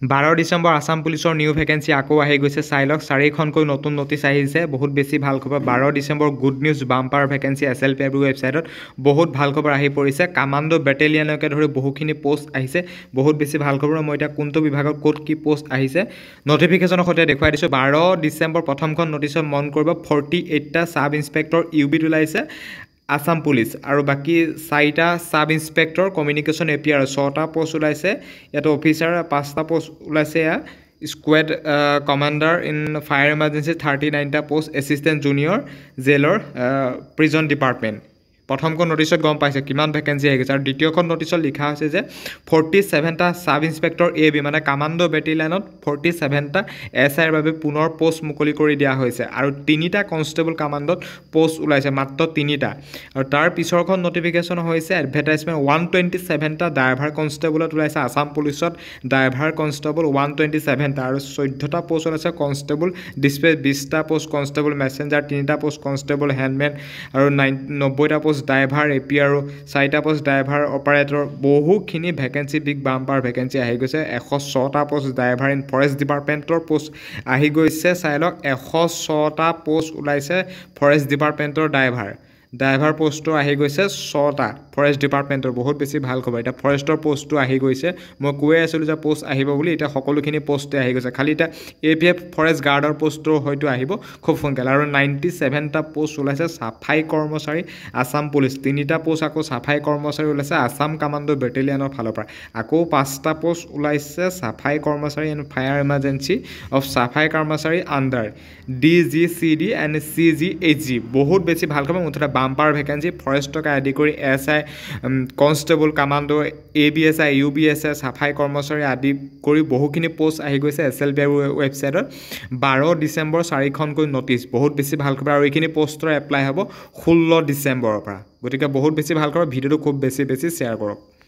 12 ডিচেম্বৰ আসাম পুলিচৰ new vacancy আকৌ আহি গৈছে চাই লওক 4খনকৈ নতুন নটিচ আহিছে বহুত বেছি ভাল খবৰ 12 December good news bumper vacancy SLPIB ৱেবছাইটত বহুত ভাল খবৰ আহি পৰিছে কামাণ্ডো বেটেলিয়নকে ধৰি বহুখিনি পোষ্ট আহিছে বহুত বেছি ভাল খবৰ মই এটা কোনটো বিভাগত ক'ত কি পোষ্ট আহিছে নটিফিকেশনৰ সৈতে দেখুৱাই দিছো 12 ডিচেম্বৰ প্ৰথমখন নটিচত মন কৰিব 48টা সাব ইন্সপেক্টৰ ইউবিত ওলাইছে আসাম পুলিচ আৰু বাকি 4টা সাব ইন্সপেক্টৰ কমিউনিকেশন এপিআৰ 6টা পোষ্ট ওলাইছে ইয়াত অফিচাৰ 5টা পোষ্ট ওলাইছে squad commander in fire emergency 39টা post assistant junior jailer prison department প্ৰথমখন নটিচত গম পাইছে কিমান ভেকেন্সি আহি গৈছে আৰু দ্বিতীয়খন নটিচত লিখা হৈছে যে 47টা সাব ইন্সপেক্টৰ এবি মানে কমান্ডো বেটেলিয়নত 47টা এসআইৰ বাবে পুনৰ পোষ্ট মুকলি কৰি দিয়া হৈছে আৰু 3টা কনষ্টেবল কমান্ডত পোষ্ট ওলাইছে মাত্ৰ 3টা আৰু তাৰ পিছৰখন নটিফিকেশন হৈছে এডভাৰটাইজমেন্ট 127টা ড্ৰাইভাৰ কনষ্টেবলত ওলাইছে আসাম পুলিচত ড্ৰাইভাৰ কনষ্টেবল 127টা আৰু 14টা পোষ্ট ওলাইছে কনষ্টেবল ডিসপ্লে 20টা পোষ্ট কনষ্টেবল মেসেঞ্জাৰ 3টা পোষ্ট কনষ্টেবল হেণ্ডমেন আৰু 90টা পোষ্ট ড্ৰাইভাৰ এপিআৰ 4টা পোষ্ট ড্ৰাইভাৰ অপাৰেটৰ বহুখিনি ভেকেন্সি বিগ বাম্পাৰ ভেকেন্সি আহি গৈছে 106টা পোষ্ট ড্ৰাইভাৰ ইন ফৰেষ্ট ডিপাৰ্টমেন্টৰ পোষ্ট আহি গৈছে চাই লওক 106টা পোষ্ট ওলাইছে ফৰেষ্ট ডিপাৰ্টমেন্টৰ ড্ৰাইভাৰ পোষ্টটো আহি গৈছে 6টা ফৰেষ্ট ডিপাৰ্টমেন্টৰ বহুত বেছি ভাল খবৰ এটা ফৰেষ্টৰ পোষ্টটো আহি গৈছে মই কৈ আছিলো যে পোষ্ট আহিব বুলি এটা সকলোখিনি পোষ্টে আহি গৈছে খালি এটা এপিএফ ফৰেষ্ট গাৰ্ডৰ পোষ্টটো হয়তো আহিব খুব সোনকালে আৰু 97টা পোষ্ট ওলাইছে সাফাই কৰ্মচাৰী আসাম পুলিচ 3টা পোষ্ট আকৌ সাফাই কৰ্মচাৰী ওলাইছে আসাম কমান্ডো বেটেলিয়নৰ ফালৰ পৰা আকৌ 5টা পোষ্ট ওলাইছে সাফাই কৰ্মচাৰী এণ্ড ফায়াৰ ইমাৰ্জেন্সি অফ সাফাই কৰ্মচাৰী আন্ডাৰ DGCD এণ্ড CGHG বহুত বেছি ভাল খবৰ মুঠতে বাম্পাৰ ভেকেন্সি ফৰেষ্টকে আদি কৰি SI constable commando ABSI UBSS সাফাই কৰ্মচাৰী আদি কৰি বহুখিনি পোষ্ট আহি গৈছে SLPIB ৱেবছাইটত 12 ডিচেম্বৰ 4খনকৈ নটিচ বহুত বেছি ভাল খবৰ আৰু এইখিনি পোষ্টৰ এপ্লাই হ'ব 16 ডিচেম্বৰৰ পৰা গতিকে বহুত বেছি ভাল খবৰ ভিডিওটো খুব বেছি শ্বেয়াৰ কৰক